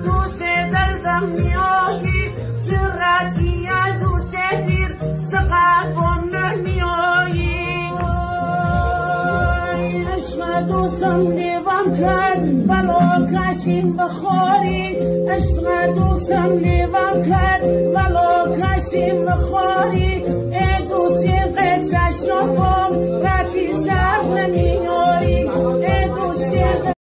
دوست دردم میایی جراتی دوست دیر سقابم نمیایی عشق دوستم لیوام کرد ولو کاشیم بخوری عشق دوستم لیوام کرد ولو کاشیم بخوری ای دوستی قچه شبم راتی سر نمیاری ای دوستی